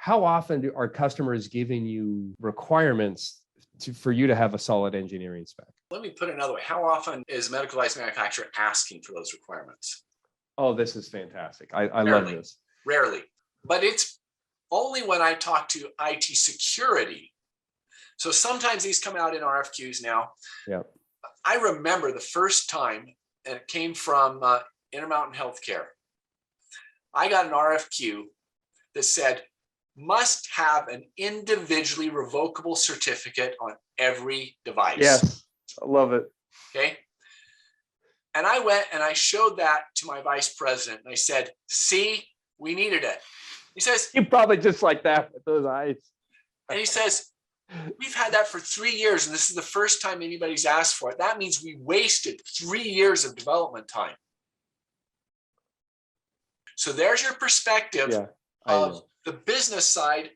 how often are customers giving you requirements for you to have a solid engineering spec? Let me put it another way. How often is a medical device manufacturer asking for those requirements? Oh, this is fantastic. I love this. Rarely. But it's only when I talk to IT security. So sometimes these come out in RFQs now. Yeah. I remember the first time, and it came from Intermountain Healthcare. I got an RFQ that said, must have an individually revocable certificate on every device. Yes, I love it. Okay. And I went and I showed that to my vice president. And I said, see, we needed it. He says, you probably just like that with those eyes. And he says, we've had that for 3 years, and this is the first time anybody's asked for it. That means we wasted 3 years of development time. So there's your perspective of the business side